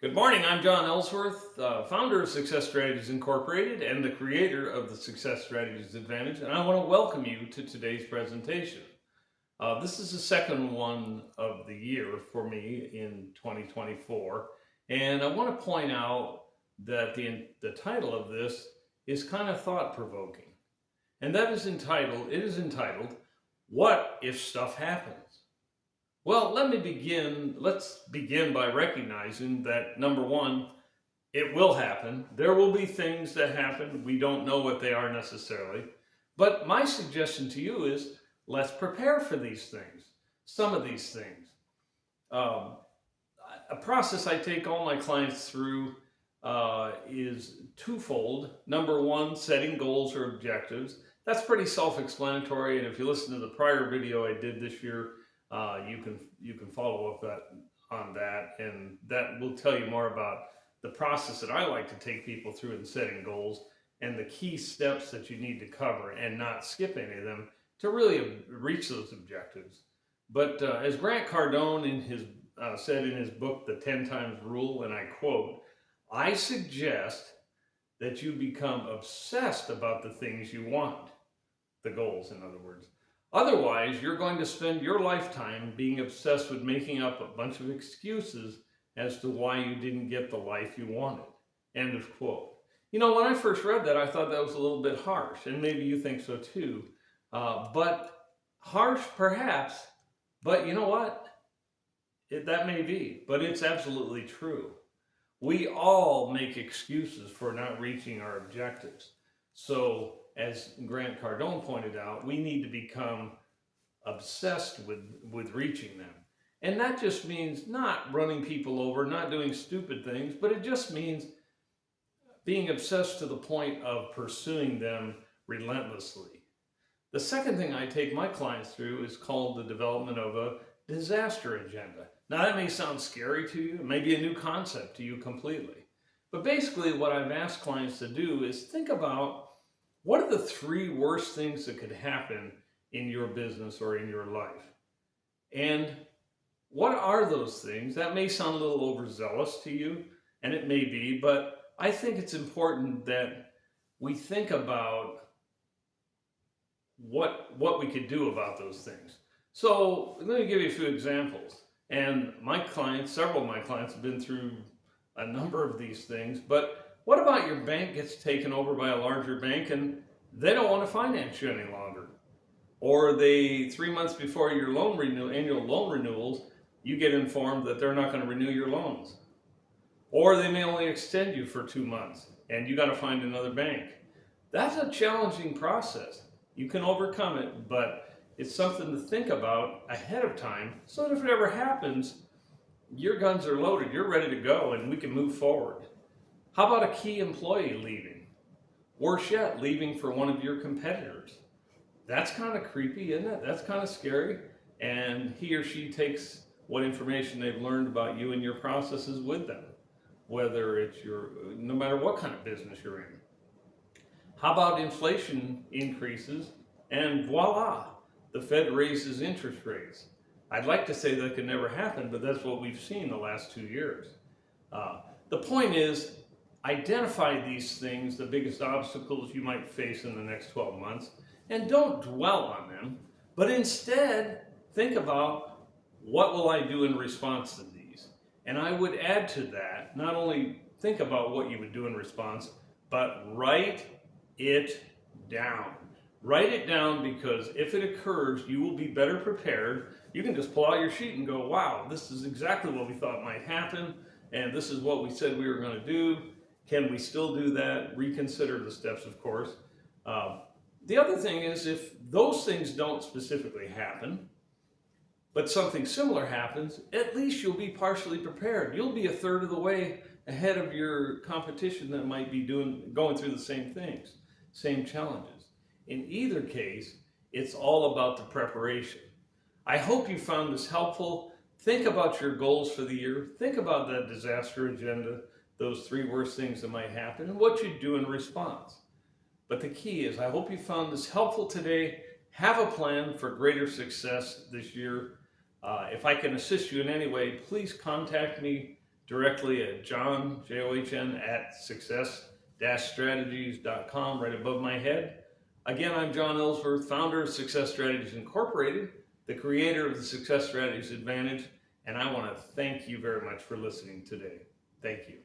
Good morning. I'm John Ellsworth, founder of Success Strategies Incorporated and the creator of the Success Strategies Advantage, and I want to welcome you to today's presentation. This is the second one of the year for me in 2024, and I want to point out that the title of this is kind of thought-provoking, and it is entitled, What If Stuff Happens? Well, let's begin by recognizing that number one, it will happen. There will be things that happen. We don't know what they are necessarily. But my suggestion to you is let's prepare for these things, some of these things. A process I take all my clients through is twofold. Number one, setting goals or objectives. That's pretty self-explanatory. And if you listen to the prior video I did this year, you can follow up on that, and that will tell you more about the process that I like to take people through in setting goals and the key steps that you need to cover and not skip any of them to really reach those objectives. But as Grant Cardone said in his book, The 10 Times Rule, and I quote, "I suggest that you become obsessed about the things you want," the goals, in other words. Otherwise, you're going to spend your lifetime being obsessed with making up a bunch of excuses as to why you didn't get the life you wanted. End of quote. You know, when I first read that, I thought that was a little bit harsh, and maybe you think so too. But harsh, perhaps, but you know what? That may be, but it's absolutely true. We all make excuses for not reaching our objectives. So, as Grant Cardone pointed out, we need to become obsessed with reaching them. And that just means not running people over, not doing stupid things, but it just means being obsessed to the point of pursuing them relentlessly. The second thing I take my clients through is called the development of a disaster agenda. Now that may sound scary to you, it may be a new concept to you completely. But basically what I've asked clients to do is think about what are the three worst things that could happen in your business or in your life? And what are those things? That may sound a little overzealous to you, and it may be, but I think it's important that we think about what we could do about those things. So let me give you a few examples. And several of my clients have been through a number of these things, but what about your bank gets taken over by a larger bank and they don't want to finance you any longer? Or 3 months before your annual loan renewals, you get informed that they're not going to renew your loans. Or they may only extend you for 2 months and you got to find another bank. That's a challenging process. You can overcome it, but it's something to think about ahead of time so that if it ever happens, your guns are loaded, you're ready to go, and we can move forward. How about a key employee leaving? Worse yet, leaving for one of your competitors. That's kind of creepy, isn't it? That's kind of scary. And he or she takes what information they've learned about you and your processes with them, no matter what kind of business you're in. How about inflation increases and voila, the Fed raises interest rates? I'd like to say that could never happen, but that's what we've seen the last 2 years. The point is, identify these things, the biggest obstacles you might face in the next 12 months, and don't dwell on them, but instead think about what will I do in response to these. And I would add to that, not only think about what you would do in response, but write it down. Write it down, because if it occurs, you will be better prepared. You can just pull out your sheet and go, wow, this is exactly what we thought might happen, and this is what we said we were going to do. Can we still do that? Reconsider the steps, of course. The other thing is, if those things don't specifically happen, but something similar happens, at least you'll be partially prepared. You'll be a third of the way ahead of your competition that might be going through the same things, same challenges. In either case, it's all about the preparation. I hope you found this helpful. Think about your goals for the year. Think about that disaster agenda, those three worst things that might happen, and what you do in response. But the key is, I hope you found this helpful today. Have a plan for greater success this year. If I can assist you in any way, please contact me directly at John, John, at success-strategies.com right above my head. Again, I'm John Ellsworth, founder of Success Strategies Incorporated, the creator of the Success Strategies Advantage, and I want to thank you very much for listening today. Thank you.